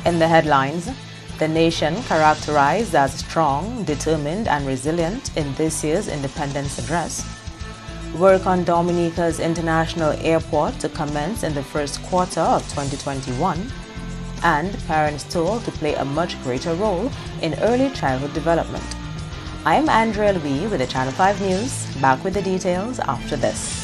In the headlines, the nation characterized as strong, determined, and resilient in this year's Independence Address. Work on Dominica's International Airport to commence in the first quarter of 2021. And parents told to play a much greater role in early childhood development. I'm Andrea Louis with the Channel 5 News. Back with the details after this.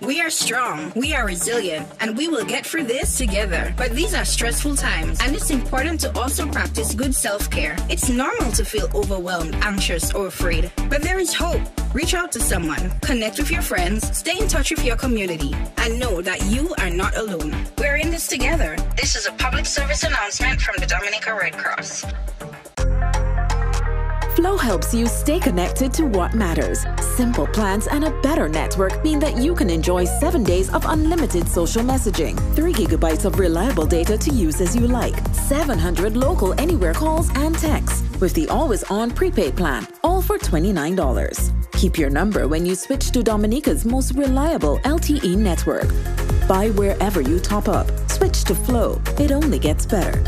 We are strong, we are resilient, and we will get through this together. But these are stressful times, and it's important to also practice good self-care. It's normal to feel overwhelmed, anxious, or afraid. But there is hope. Reach out to someone, connect with your friends, stay in touch with your community, and know that you are not alone. We're in this together. This is a public service announcement from the Dominica Red Cross. Flow helps you stay connected to what matters. Simple plans and a better network mean that you can enjoy 7 days of unlimited social messaging, 3 gigabytes of reliable data to use as you like, 700 local anywhere calls and texts, with the always-on prepaid plan, all for $29. Keep your number when you switch to Dominica's most reliable LTE network. Buy wherever you top up. Switch to Flow. It only gets better.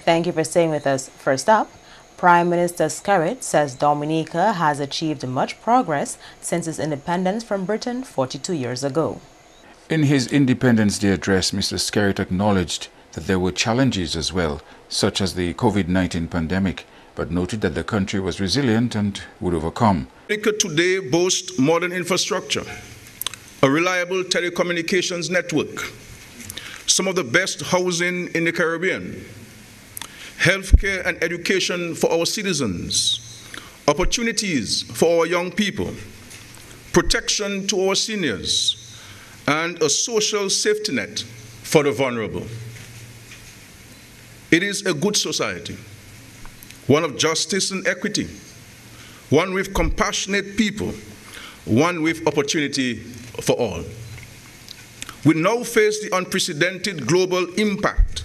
Thank you for staying with us. First up, Prime Minister Skerrit says Dominica has achieved much progress since its independence from Britain 42 years ago. In his Independence Day address, Mr. Skerrit acknowledged that there were challenges as well, such as the COVID-19 pandemic, but noted that the country was resilient and would overcome. Dominica today boasts modern infrastructure, a reliable telecommunications network, some of the best housing in the Caribbean, healthcare and education for our citizens, opportunities for our young people, protection to our seniors, and a social safety net for the vulnerable. It is a good society, one of justice and equity, one with compassionate people, one with opportunity for all. We now face the unprecedented global impact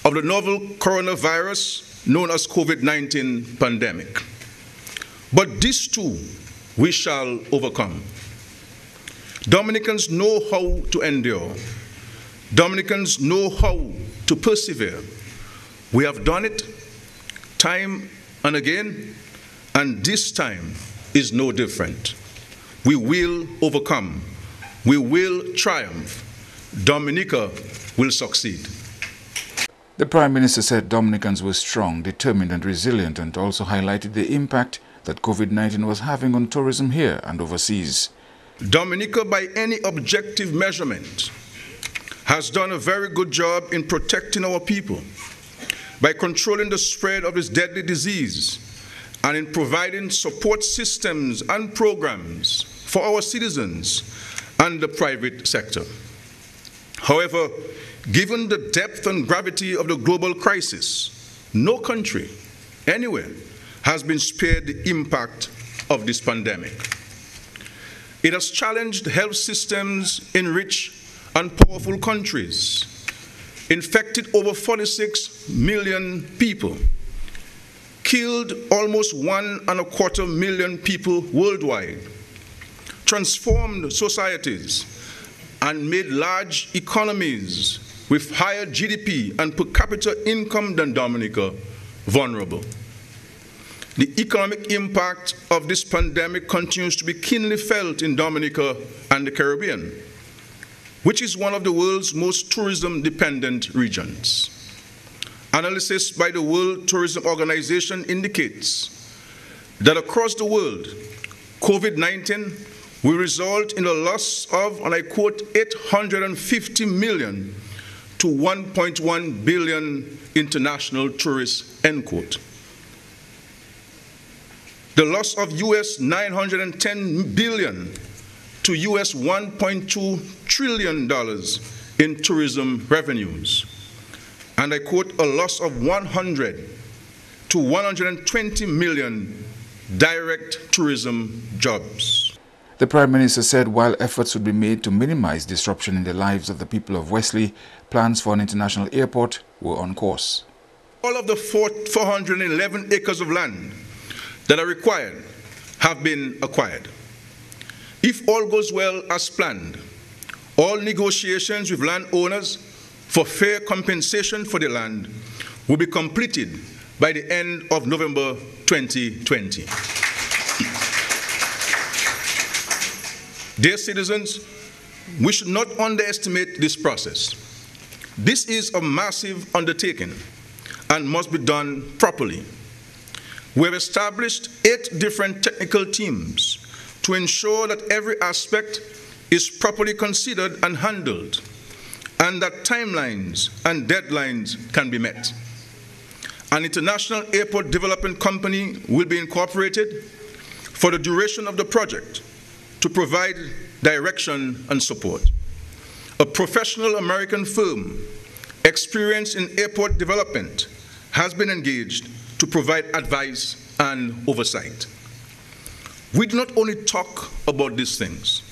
of the novel coronavirus known as COVID-19 pandemic. But this too we shall overcome. Dominicans know how to endure. Dominicans know how to persevere. We have done it time and again, and this time is no different. We will overcome. We will triumph. Dominica will succeed. The Prime Minister said Dominicans were strong, determined and resilient, and also highlighted the impact that COVID-19 was having on tourism here and overseas. Dominica, by any objective measurement, has done a very good job in protecting our people, by controlling the spread of this deadly disease, and in providing support systems and programs for our citizens and the private sector. However, given the depth and gravity of the global crisis, no country, anywhere, has been spared the impact of this pandemic. It has challenged health systems in rich and powerful countries, infected over 46 million people, killed almost 1.25 million people worldwide, transformed societies, and made large economies with higher GDP and per capita income than Dominica vulnerable. The economic impact of this pandemic continues to be keenly felt in Dominica and the Caribbean, which is one of the world's most tourism-dependent regions. Analysis by the World Tourism Organization indicates that across the world, COVID-19 will result in a loss of, and I quote, 850 million to 1.1 billion international tourists, end quote. The loss of US 910 billion to US $1.2 trillion in tourism revenues. And I quote, a loss of 100 to 120 million direct tourism jobs. The Prime Minister said while efforts would be made to minimize disruption in the lives of the people of Wesley, plans for an international airport were on course. All of the 411 acres of land that are required have been acquired. If all goes well as planned, all negotiations with landowners for fair compensation for the land will be completed by the end of November 2020. Dear citizens, we should not underestimate this process. This is a massive undertaking and must be done properly. We have established 8 different technical teams to ensure that every aspect is properly considered and handled, and that timelines and deadlines can be met. An international airport development company will be incorporated for the duration of the project to provide direction and support. A professional American firm experienced in airport development has been engaged to provide advice and oversight. We do not only talk about these things,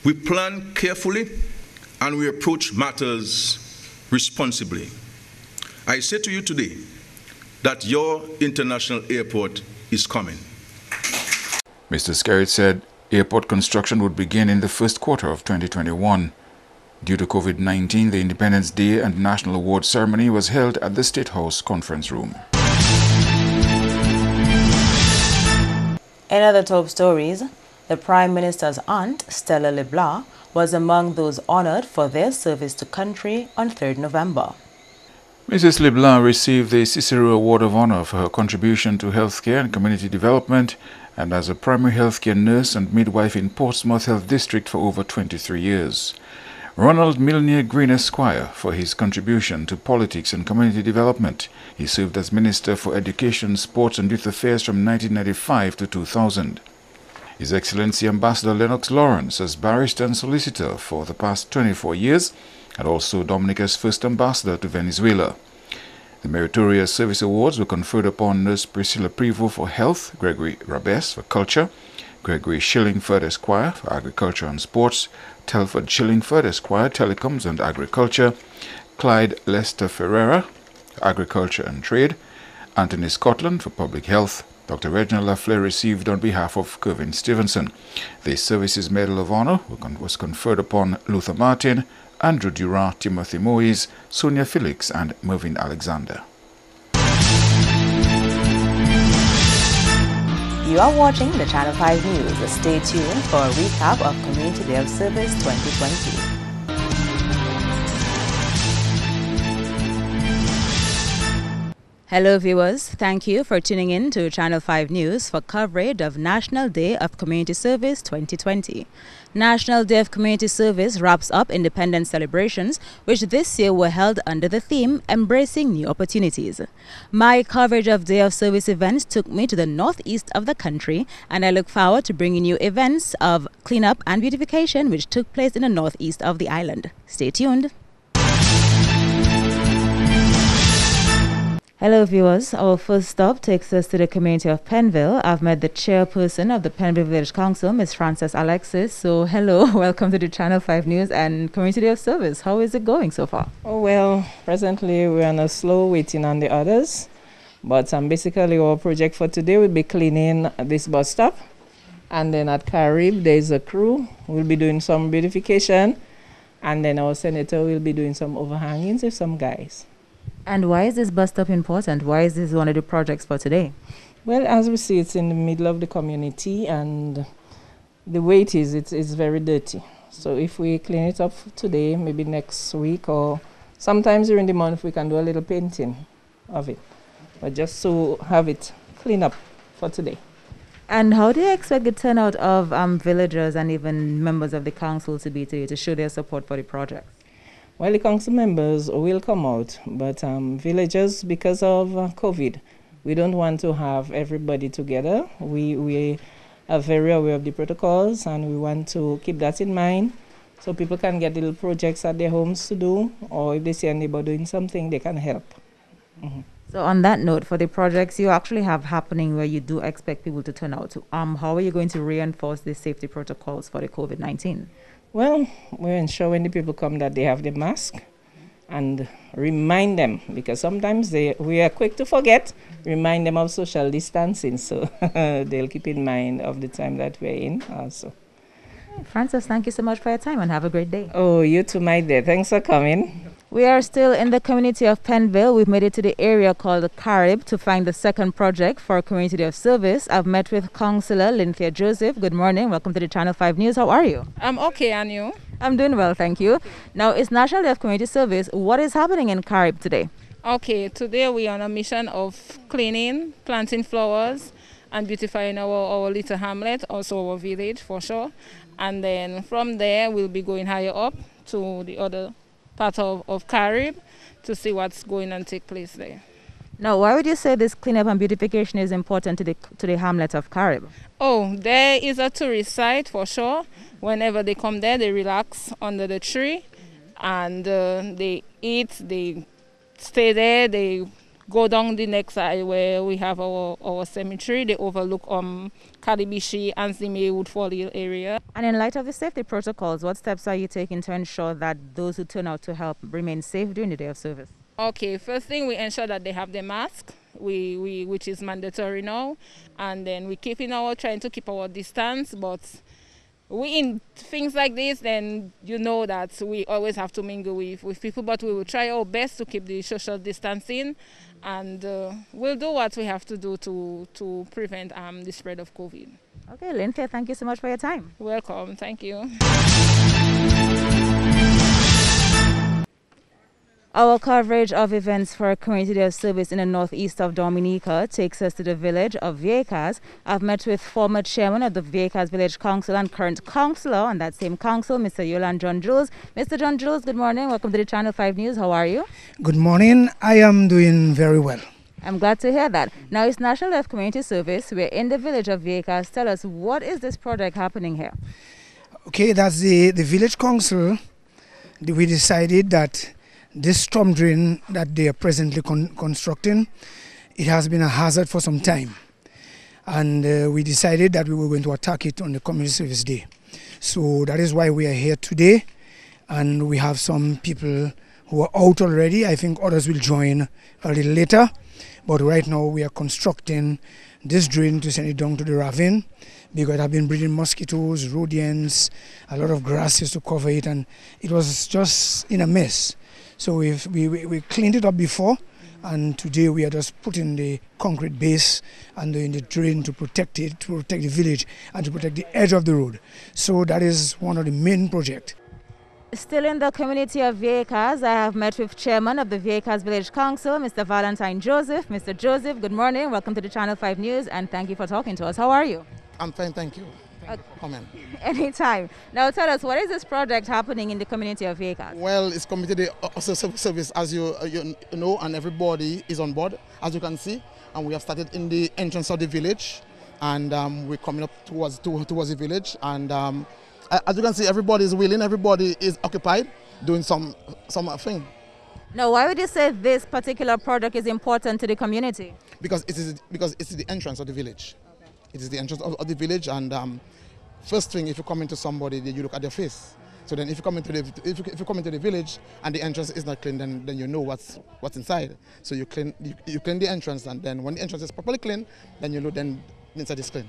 we plan carefully and we approach matters responsibly. I say to you today that your international airport is coming. Mr. Skerrit said airport construction would begin in the first quarter of 2021. Due to COVID-19, the Independence Day and National Award ceremony was held at the State House Conference Room. In other top stories, the Prime Minister's aunt, Stella LeBlanc, was among those honored for their service to country on 3rd November. Mrs. LeBlanc received the Cicero Award of Honor for her contribution to healthcare and community development and as a primary healthcare nurse and midwife in Portsmouth Health District for over 23 years. Ronald Milner Green Esquire for his contribution to politics and community development. He served as Minister for Education, Sports and Youth Affairs from 1995 to 2000. His Excellency Ambassador Lennox Lawrence as barrister and solicitor for the past 24 years and also Dominica's first ambassador to Venezuela. The Meritorious Service Awards were conferred upon Nurse Priscilla Prevost for Health, Gregory Rabes for Culture, Gregory Shillingford Esquire for Agriculture and Sports, Telford Shillingford Esquire, Telecoms and Agriculture, Clyde Lester Ferreira for Agriculture and Trade, Anthony Scotland for Public Health. Dr. Reginald Lafleur received on behalf of Kervin Stevenson. The Services Medal of Honor was conferred upon Luther Martin, Andrew Durant, Timothy Moyes, Sonia Felix and Mervyn Alexander. You are watching the Channel 5 News. Stay tuned for a recap of Community Day of Service 2020. Hello viewers, thank you for tuning in to Channel 5 News for coverage of National Day of Community Service 2020. National Day of Community Service wraps up independence celebrations, which this year were held under the theme Embracing New Opportunities. My coverage of Day of Service events took me to the northeast of the country, and I look forward to bringing you events of cleanup and beautification which took place in the northeast of the island. Stay tuned. Hello viewers, our first stop takes us to the community of Penville. I've met the chairperson of the Penville Village Council, Ms. Frances Alexis. So hello, welcome to the Channel 5 News and Community Day of Service. How is it going so far? Oh well, presently we're on a slow waiting on the others. But basically our project for today will be cleaning this bus stop. And then at Carib there's a crew. We'll be doing some beautification. And then our senator will be doing some overhangings with some guys. And why is this bus stop important? Why is this one of the projects for today? Well, as we see, it's in the middle of the community, and the way it is, it's very dirty. So if we clean it up today, maybe next week, or sometimes during the month, we can do a little painting of it. But just to have it clean up for today. And how do you expect the turnout of villagers and even members of the council to be today to show their support for the project? Well, the council members will come out, but villagers, because of COVID, we don't want to have everybody together. We are very aware of the protocols, and we want to keep that in mind so people can get little projects at their homes to do, or if they see a neighbor doing something, they can help. So on that note, for the projects you actually have happening where you do expect people to turn out, how are you going to reinforce the safety protocols for the COVID-19? Well, we're ensuring the people come that they have the mask and remind them, because sometimes we are quick to forget, remind them of social distancing, so they'll keep in mind of the time that we're in also. Francis, thank you so much for your time and have a great day. Oh, you too, my dear. Thanks for coming. We are still in the community of Penville. We've made it to the area called the Carib to find the second project for community of service. I've met with Councillor Lynthia Joseph. Good morning. Welcome to the Channel 5 News. How are you? I'm okay, and you? I'm doing well, thank you. Now, it's National Day of Community Service. What is happening in Carib today? Okay, today we are on a mission of cleaning, planting flowers, and beautifying our little hamlet, also our village for sure. And then from there, we'll be going higher up to the other part of Carib to see what's going on take place there. Now, why would you say this cleanup and beautification is important to the hamlet of Carib? Oh, there is a tourist site for sure. Whenever they come there, they relax under the tree and they eat, they stay there, they go down the next side where we have our cemetery. They overlook Kadibishi and Zime Woodfall area. And in light of the safety protocols, what steps are you taking to ensure that those who turn out to help remain safe during the day of service? Okay, first thing, we ensure that they have their mask, which is mandatory now, and then we trying to keep our distance, but we in things like this, then you know that we always have to mingle with people, but we will try our best to keep the social distancing, and we'll do what we have to do to prevent the spread of COVID. Okay, Lynthia, thank you so much for your time. Welcome, thank you. Our coverage of events for community of service in the northeast of Dominica takes us to the village of Viejas. I've met with former chairman of the Viejas Village Council and current councillor on that same council, Mr. Yolan John Jules. Mr. John Jules, good morning. Welcome to the Channel 5 News. How are you? Good morning. I am doing very well. I'm glad to hear that. Now, it's National Day of Community Service. We're in the village of Viejas. Tell us, what is this project happening here? Okay, that's the village council. We decided that this storm drain that they are presently constructing, it has been a hazard for some time. And we decided that we were going to attack it on the Community Service Day. So that is why we are here today. And we have some people who are out already. I think others will join a little later. But right now we are constructing this drain to send it down to the ravine, because it have been breeding mosquitoes, rodents, a lot of grasses to cover it, and it was just in a mess. So we cleaned it up before, and today we are just putting the concrete base and doing the drain to protect it, to protect the village and to protect the edge of the road. So that is one of the main projects. Still in the community of Viejas, I have met with chairman of the Viejas Village Council, Mr. Valentine Joseph. Mr. Joseph, good morning. Welcome to the Channel 5 News, and thank you for talking to us. How are you? I'm fine, thank you. Thank you for coming. Anytime. Now tell us, what is this project happening in the community of Viejas? Well, it's community service, as you know, and everybody is on board, as you can see. And we have started in the entrance of the village, and we're coming up towards the village. And as you can see, everybody is willing, everybody is occupied, doing something. Now, why would you say this particular project is important to the community? Because it's the entrance of the village. Okay. It is the entrance of the village, and first thing, if you come into somebody, you look at their face. So then, if you come into the village and the entrance is not clean, then you know what's inside. So you clean the entrance, and then when the entrance is properly clean, then you know then inside is clean.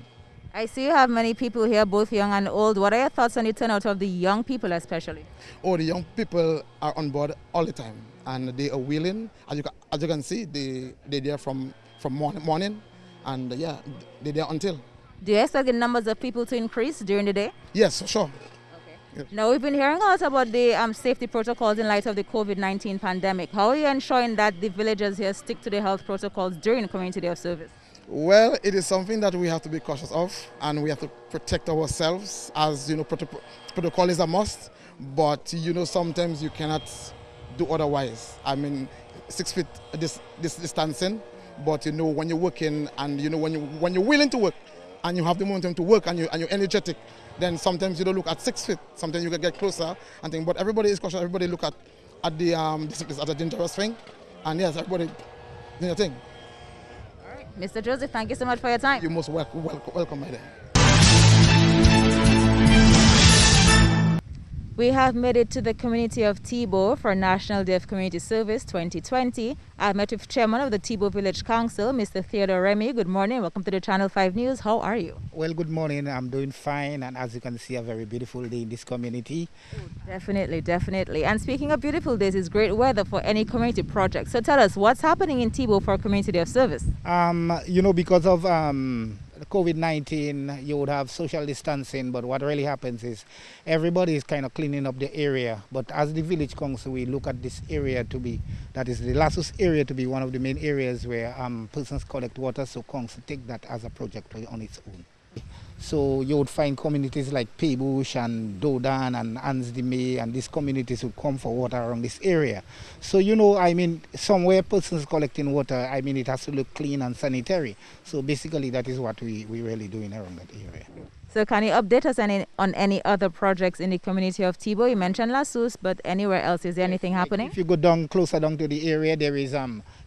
I see you have many people here, both young and old. What are your thoughts on the turnout of the young people especially? Oh, the young people are on board all the time, and they are willing. As you can see, they're there from morning, and yeah, they're there until. Do you expect the numbers of people to increase during the day? Yes, for sure. Okay. Yes. Now, we've been hearing a lot about the safety protocols in light of the COVID-19 pandemic. How are you ensuring that the villagers here stick to the health protocols during the community day of service? Well, it is something that we have to be cautious of, and we have to protect ourselves. As you know, protocol is a must, but you know, sometimes you cannot do otherwise. I mean, 6 feet this distancing, but you know, when you're working, and you know, when you're willing to work, and you have the momentum to work, and you're energetic, then sometimes you don't look at 6 feet. Sometimes you can get closer and think. But everybody is cautious. Everybody look at the this as a dangerous thing, and yes, everybody you think. All right. Mr. Joseph, thank you so much for your time. You're most welcome, my dear. We have made it to the community of Tibo for National Day of Community Service 2020. I met with Chairman of the Tibo Village Council, Mr. Theodore Remy. Good morning. Welcome to the Channel 5 News. How are you? Well, good morning. I'm doing fine, and as you can see, a very beautiful day in this community. Definitely, definitely. And speaking of beautiful days, it's great weather for any community project. So tell us, what's happening in Tibo for Community Day of Service? You know, because of COVID-19, you would have social distancing, but what really happens is everybody is kind of cleaning up the area. But as the village council, we look at this area to be, that is the Lassus area, to be one of the main areas where persons collect water, so council take that as a project on its own. So you would find communities like Paybush and Dodan and Ansdime, and these communities would come for water around this area. So, you know, I mean, somewhere persons collecting water, I mean, it has to look clean and sanitary. So basically that is what we're really doing around that area. So can you update us on any other projects in the community of Tibo? You mentioned Lassus, but anywhere else, is there anything happening? If you go down, closer down to the area, there is,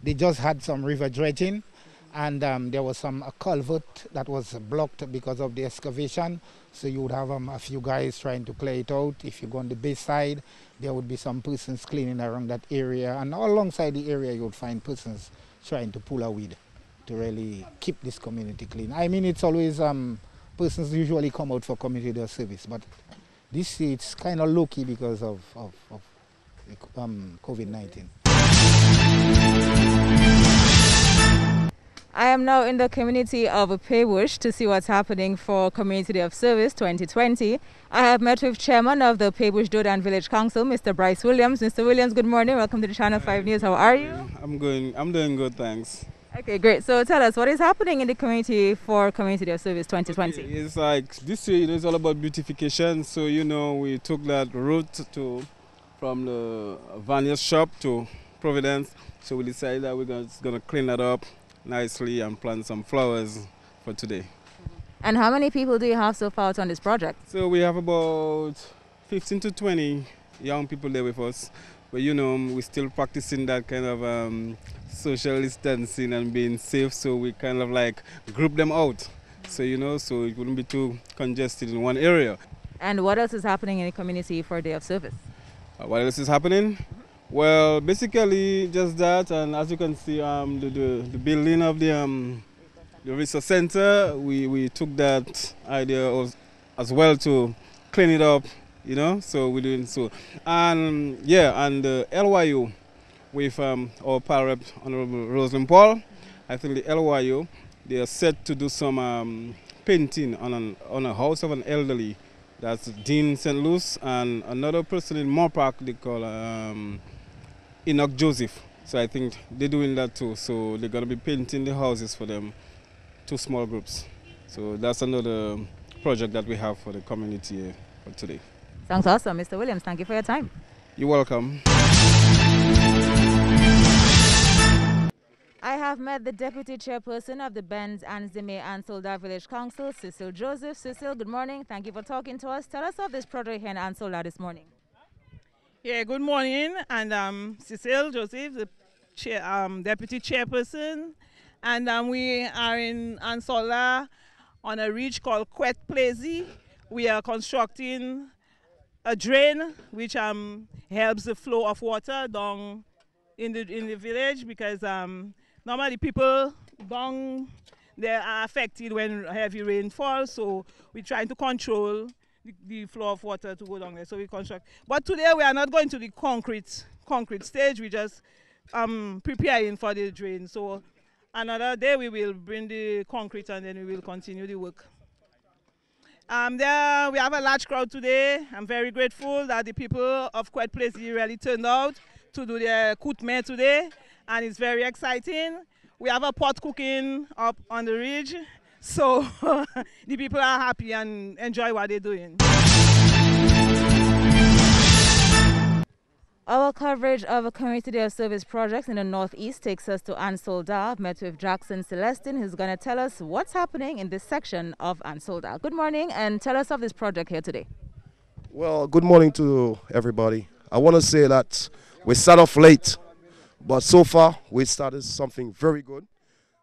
they just had some river dredging. And there was a culvert that was blocked because of the excavation. So you would have a few guys trying to clear it out. If you go on the base side, there would be some persons cleaning around that area. And all alongside the area, you would find persons trying to pull a weed to really keep this community clean. I mean, it's always, persons usually come out for community service, but this year it's kind of low-key because of COVID-19. I am now in the community of Paybush to see what's happening for Community Day of Service 2020. I have met with Chairman of the Paybush Dodan Village Council, Mr. Bryce Williams. Mr. Williams, good morning. Welcome to the Channel 5 News. How are you? I'm doing good, thanks. Okay, great. So tell us, what is happening in the community for Community Day of Service 2020? Okay, it's like this year, it's all about beautification. So, we took that route from the Vanya's shop to Providence. So we decided that we're going to clean that up nicely and plant some flowers for today. And how many people do you have so far out on this project? So we have about 15 to 20 young people there with us. But we're still practicing that kind of social distancing and being safe, so we kind of like group them out. So so it wouldn't be too congested in one area. And what else is happening in the community for Day of Service? What else is happening? Well, basically just that, and as you can see, the building of the research center, we took that idea as well to clean it up, so we're doing so. And and the LYU with our pal rep, Honorable Rosalind Paul, I think the LYU, they are set to do some painting on a house of an elderly, that's Dean St. Louis, and another person in Moore Park they call Enoch Joseph. So I think they're doing that too. So they're going to be painting the houses for them, 2 small groups. So that's another project that we have for the community for today. Sounds awesome. Mr. Williams, thank you for your time. You're welcome. I have met the Deputy Chairperson of the Benz Ansdime and Solda Village Council, Cecil Joseph. Cecil, good morning. Thank you for talking to us. Tell us of this project here in Ansolda this morning. Yeah, good morning, and Cecil Joseph, the Deputy Chairperson, and we are in Ansolda on a ridge called Quet Plazy. We are constructing a drain which helps the flow of water down in the village, because normally people down there are affected when heavy rain falls, so we're trying to control the flow of water to go down there, so we construct. But today we are not going to the concrete stage. We just preparing for the drain. So another day we will bring the concrete and then we will continue the work. There we have a large crowd today. I'm very grateful that the people of Quet Place really turned out to do their kutme today, and it's very exciting. We have a pot cooking up on the ridge. So the people are happy and enjoy what they're doing. Our coverage of a Community Day of Service projects in the Northeast takes us to Ansolda. I've met with Jackson Celestin, who's going to tell us what's happening in this section of Ansolda. Good morning, and tell us of this project here today. Well, good morning to everybody. I want to say that we start off late, But so far, we started something very good.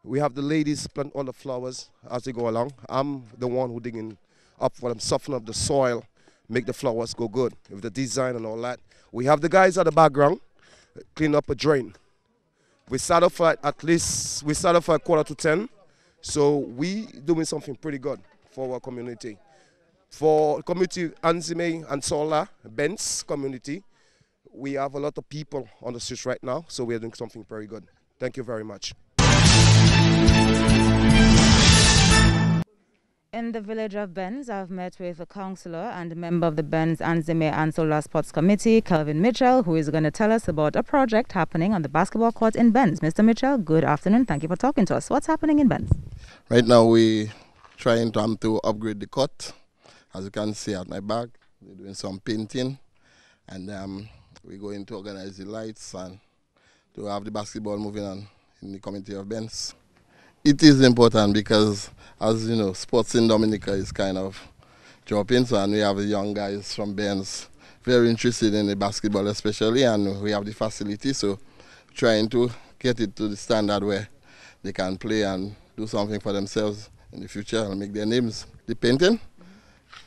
We have the ladies plant all the flowers as they go along. I'm the one who digging up for them, soften up the soil, make the flowers go good with the design and all that. We have the guys at the background clean up a drain. We start off at 9:45, so we doing something pretty good for our community. For community Anzime and Sola, Benz community, we have a lot of people on the streets right now, so we are doing something very good. Thank you very much. In the village of Benz, I've met with a councillor and a member of the Benz Anzime and Solar Sports Committee, Kelvin Mitchell, who is going to tell us about a project happening on the basketball court in Benz. Mr. Mitchell, good afternoon. Thank you for talking to us. What's happening in Benz? Right now, we're trying to upgrade the court. As you can see at my back, we're doing some painting, and we're going to organize the lights and to have the basketball moving on in the community of Benz. It is important because, as you know, sports in Dominica is kind of dropping, so, and we have the young guys from Benz very interested in the basketball especially, and we have the facility, so trying to get it to the standard where they can play and do something for themselves in the future and make their names. The painting?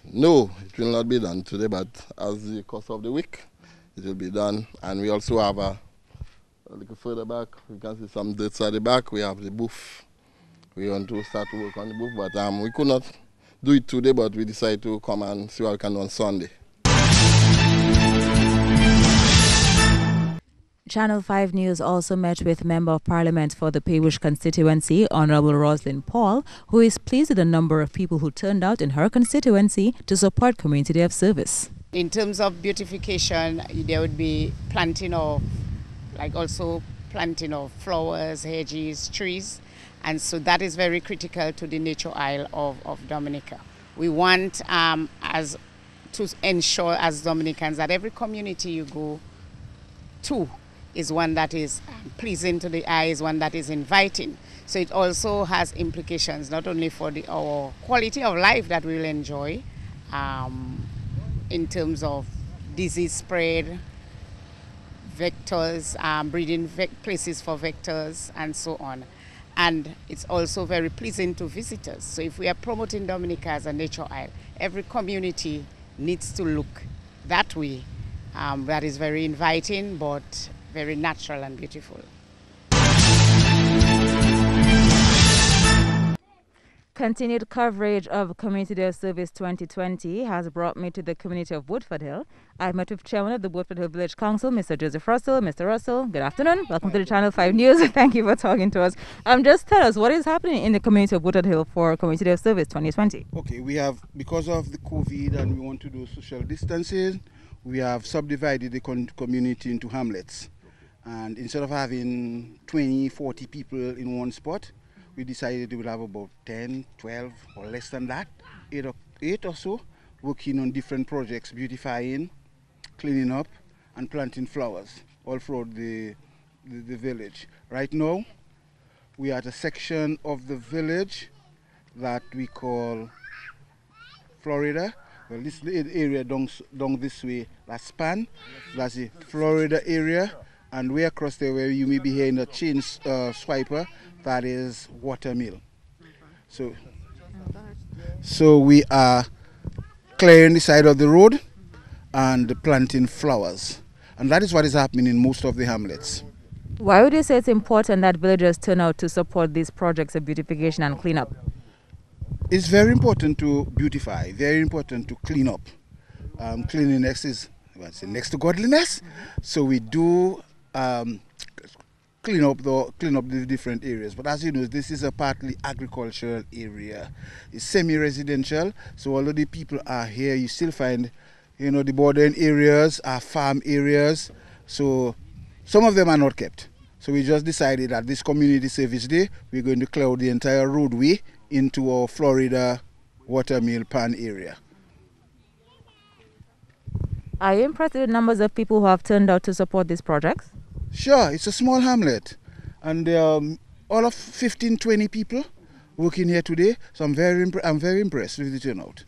No, it will not be done today, but as the course of the week, it will be done. And we also have a little further back, we can see some dirt at the back. We have the booth. We want to start to work on the booth, but we could not do it today, but we decided to come and see what we can do on Sunday. Channel 5 News also met with Member of Parliament for the Pewish constituency, Honourable Roslyn Paul, who is pleased with the number of people who turned out in her constituency to support Community Day of Service. In terms of beautification, there would be planting of, also planting of flowers, hedges, trees, and so that is very critical to the nature isle of Dominica. We want to ensure as Dominicans that every community you go to is one that is pleasing to the eye, is one that is inviting. So it also has implications not only for our quality of life that we'll enjoy in terms of disease spread, vectors, breeding places for vectors, and so on. And it's also very pleasing to visitors. So if we are promoting Dominica as a nature isle, every community needs to look that way. That is very inviting, but very natural and beautiful. Continued coverage of Community Day of Service 2020 has brought me to the community of Woodford Hill. I've met with Chairman of the Woodford Hill Village Council, Mr. Joseph Russell. Mr. Russell, good afternoon. Welcome to the Channel 5 News. Thank you for talking to us. Just tell us, what is happening in the community of Woodford Hill for Community Day of Service 2020? Okay, we have, because of the COVID and we want to do social distancing, we have subdivided the community into hamlets. And instead of having 20, 40 people in one spot, we decided we will have about 10, 12 or less than that, 8 or so, working on different projects, beautifying, cleaning up and planting flowers all throughout the village. Right now, we are at a section of the village that we call Florida. Well, this area down this way, that's Span, that's the Florida area, and way across there where you may be hearing a chain swiper, that is Watermill. So we are clearing the side of the road and planting flowers. And that is what is happening in most of the hamlets. Why would you say it's important that villagers turn out to support these projects of beautification and cleanup? It's very important to beautify, very important to clean up. Cleanliness is next to godliness. So we do clean up the different areas. But as you know, this is a partly agricultural area. It's semi-residential, so although the people are here, you still find, the bordering areas are farm areas. So some of them are not kept. So we just decided that this Community Service Day, we're going to clear out the entire roadway into our Florida Watermill Pan area. Are you impressed with the numbers of people who have turned out to support these projects? Sure, it's a small hamlet, and all of 15, 20 people working here today, so I'm very impressed with the turnout.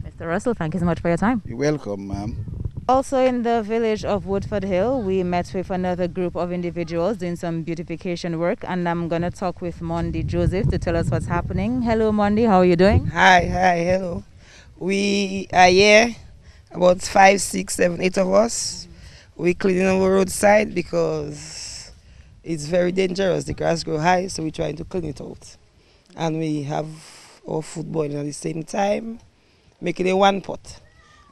Mr. Russell, thank you so much for your time. You're welcome, ma'am. Also in the village of Woodford Hill, we met with another group of individuals doing some beautification work, and I'm going to talk with Mondi Joseph to tell us what's happening. Hello Mondi, how are you doing? Hi, hello. We are here, about 5, 6, 7, 8 of us. We cleaning our roadside because it's very dangerous. The grass grow high, so we're trying to clean it out. And we have our food boiling at the same time, making a one pot.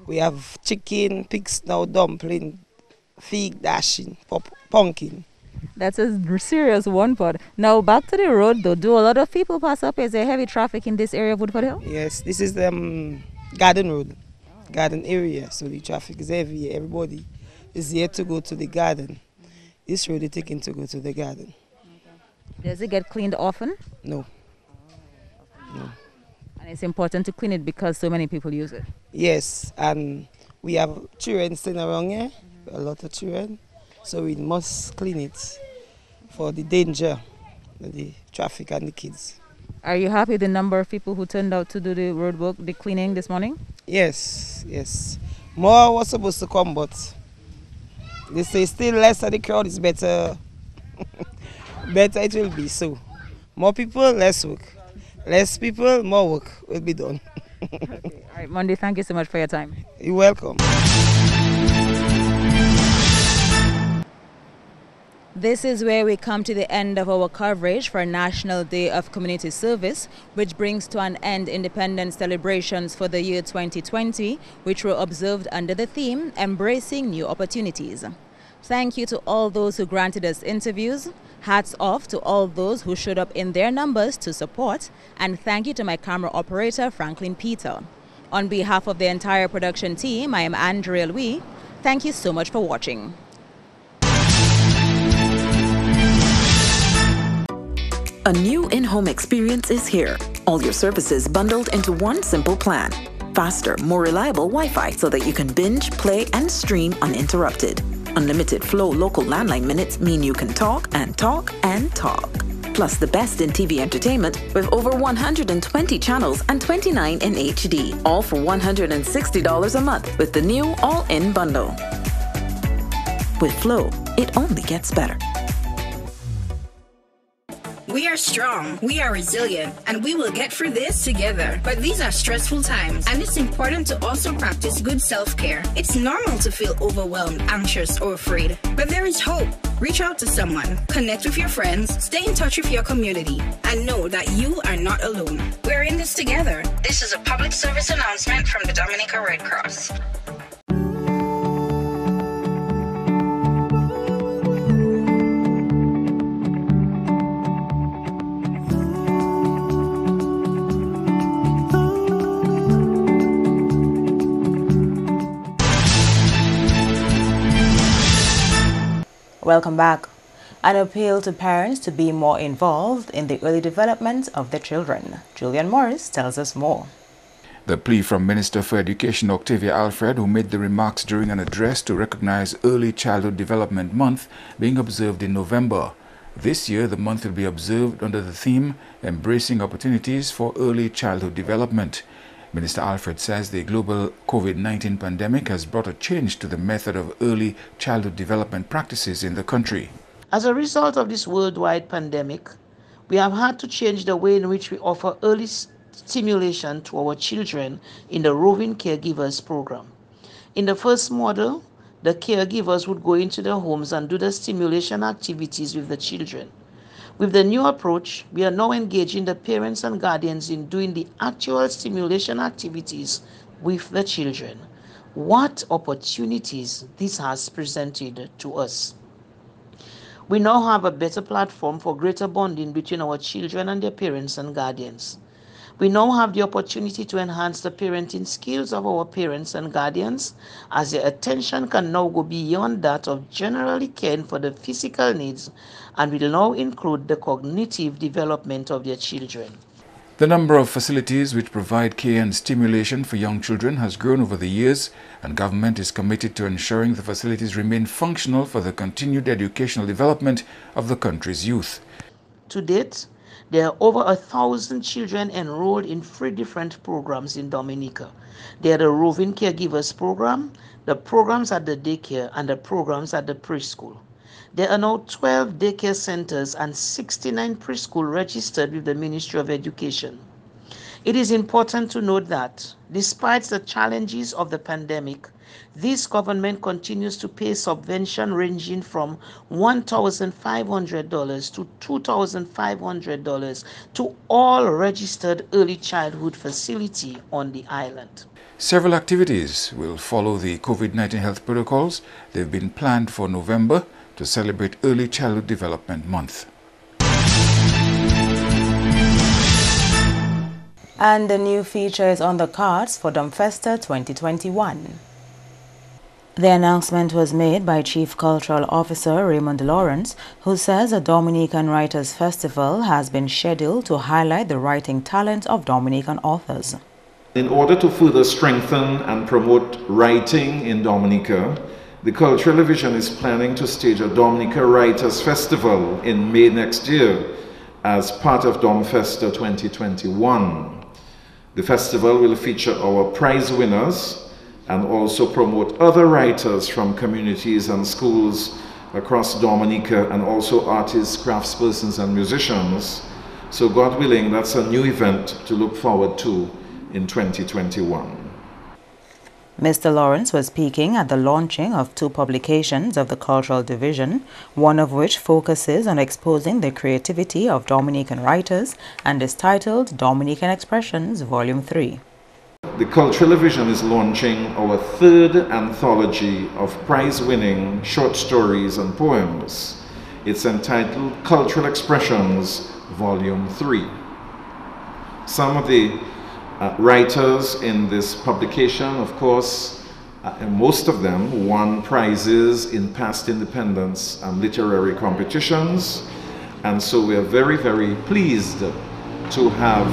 We have chicken, pigs now, dumpling, fig, dashing, pumpkin. That's a serious one pot. Now back to the road though, do a lot of people pass up? Is there heavy traffic in this area of Woodford Hill? Yes, this is the garden road, garden area, so the traffic is heavy. Everybody is here to go to the garden. This road is taken to go to the garden. Does it get cleaned often? No. No. And it's important to clean it because so many people use it. Yes, and we have children staying around here, a lot of children, so we must clean it for the danger, the traffic and the kids. Are you happy with the number of people who turned out to do the road work, the cleaning this morning? Yes, yes. More was supposed to come, but they say still less of the crowd is better. Better it will be, so more people, less work. Less people, more work will be done. Okay. All right, Mondi, thank you so much for your time. You're welcome. This is where we come to the end of our coverage for National Day of Community Service, which brings to an end independence celebrations for the year 2020, which were observed under the theme, Embracing New Opportunities. Thank you to all those who granted us interviews. Hats off to all those who showed up in their numbers to support, and thank you to my camera operator, Franklin Peter. On behalf of the entire production team, I am Andrea Louis. Thank you so much for watching. A new in-home experience is here. All your services bundled into one simple plan. Faster, more reliable Wi-Fi so that you can binge, play, and stream uninterrupted. Unlimited Flow local landline minutes mean you can talk and talk and talk. Plus the best in TV entertainment with over 120 channels and 29 in HD, all for $160 a month with the new all-in bundle. With Flow, it only gets better. We are strong, we are resilient, and we will get through this together. But these are stressful times, and it's important to also practice good self-care. It's normal to feel overwhelmed, anxious, or afraid. But there is hope. Reach out to someone, connect with your friends, stay in touch with your community, and know that you are not alone. We're in this together. This is a public service announcement from the Dominica Red Cross. Welcome back. An appeal to parents to be more involved in the early development of their children. Julian Morris tells us more. The plea from Minister for Education Octavia Alfred, who made the remarks during an address to recognize Early Childhood Development Month being observed in November. This year, the month will be observed under the theme, Embracing Opportunities for Early Childhood Development. Minister Alfred says the global COVID-19 pandemic has brought a change to the method of early childhood development practices in the country. As a result of this worldwide pandemic, we have had to change the way in which we offer early stimulation to our children in the roving caregivers program. In the first model, the caregivers would go into their homes and do the stimulation activities with the children. With the new approach, we are now engaging the parents and guardians in doing the actual stimulation activities with the children. What opportunities this has presented to us. We now have a better platform for greater bonding between our children and their parents and guardians. We now have the opportunity to enhance the parenting skills of our parents and guardians, as their attention can now go beyond that of generally caring for the physical needs and will now include the cognitive development of their children. The number of facilities which provide care and stimulation for young children has grown over the years, and government is committed to ensuring the facilities remain functional for the continued educational development of the country's youth. To date, There are over 1,000 children enrolled in 3 different programs in Dominica. They are the Roving Caregivers Program, the programs at the daycare, and the programs at the preschool. There are now 12 daycare centers and 69 preschool registered with the Ministry of Education. It is important to note that, despite the challenges of the pandemic, this government continues to pay subvention ranging from $1,500 to $2,500 to all registered early childhood facilities on the island. Several activities will follow the COVID-19 health protocols. They've been planned for November to celebrate Early Childhood Development Month. And the new feature is on the cards for Domfesta 2021. The announcement was made by Chief Cultural Officer Raymond Lawrence, who says the Dominican Writers Festival has been scheduled to highlight the writing talent of Dominican authors. In order to further strengthen and promote writing in Dominica, the Cultural Division is planning to stage a Dominica Writers Festival in May next year as part of Domfesta 2021. The festival will feature our prize winners and also promote other writers from communities and schools across Dominica, and also artists, craftspersons and musicians. So God willing, that's a new event to look forward to in 2021. Mr. Lawrence was speaking at the launching of 2 publications of the Cultural Division, one of which focuses on exposing the creativity of Dominican writers and is titled Dominican Expressions Volume 3. The Cultural Division is launching our 3rd anthology of prize-winning short stories and poems. It's entitled Cultural Expressions Volume 3. Some of the writers in this publication, of course, most of them won prizes in past independence and literary competitions, and so we are very, very pleased to have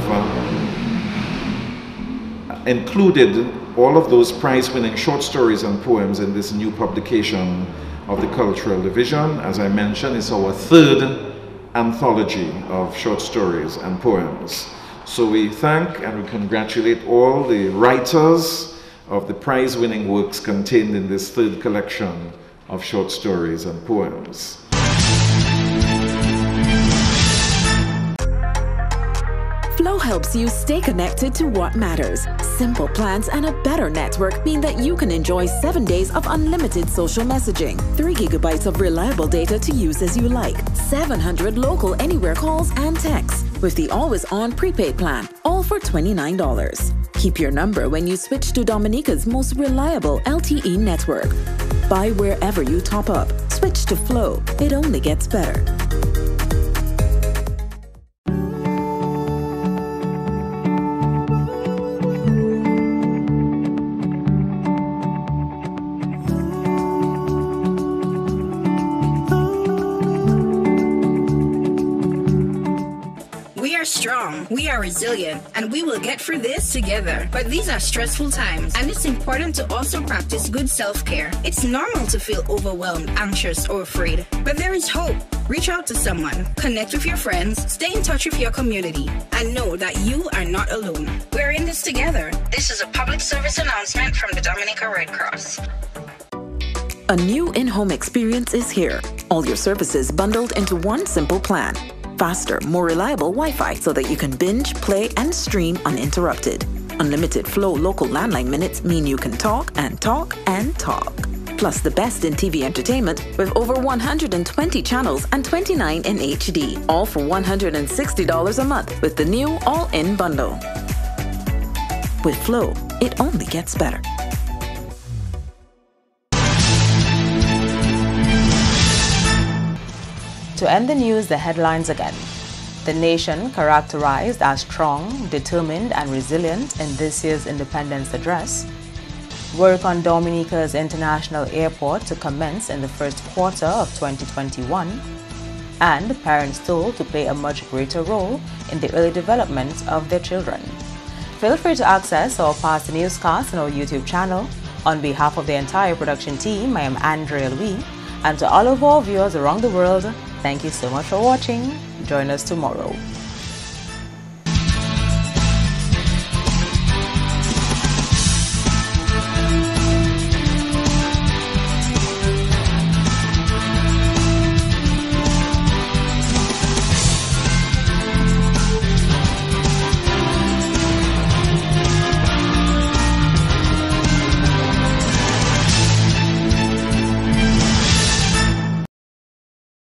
included all of those prize-winning short stories and poems in this new publication of the Cultural Division. As I mentioned, it's our 3rd anthology of short stories and poems. So we thank and we congratulate all the writers of the prize-winning works contained in this 3rd collection of short stories and poems. Flow helps you stay connected to what matters. Simple plans and a better network mean that you can enjoy 7 days of unlimited social messaging, 3 gigabytes of reliable data to use as you like, 700 local anywhere calls and texts with the always-on prepaid plan, all for $29. Keep your number when you switch to Dominica's most reliable LTE network. Buy wherever you top up. Switch to Flow. It only gets better. Strong, we are resilient, and we will get through this together. But these are stressful times, and it's important to also practice good self-care. It's normal to feel overwhelmed, anxious, or afraid, but there is hope. Reach out to someone, connect with your friends, stay in touch with your community, and know that you are not alone. We're in this together. This is a public service announcement from the Dominica Red Cross. A new in-home experience is here. All your services bundled into one simple plan. Faster, more reliable Wi-Fi so that you can binge, play, and stream uninterrupted. Unlimited Flow local landline minutes mean you can talk and talk and talk. Plus the best in TV entertainment with over 120 channels and 29 in HD, all for $160 a month with the new all-in bundle. With Flow, it only gets better. To end the news, the headlines again. The nation characterized as strong, determined, and resilient in this year's Independence Address. Work on Dominica's International Airport to commence in the first quarter of 2021. And parents told to play a much greater role in the early development of their children. Feel free to access our past newscasts on our YouTube channel. On behalf of the entire production team, I am Andrea Louis. And to all of our viewers around the world, thank you so much for watching. Join us tomorrow.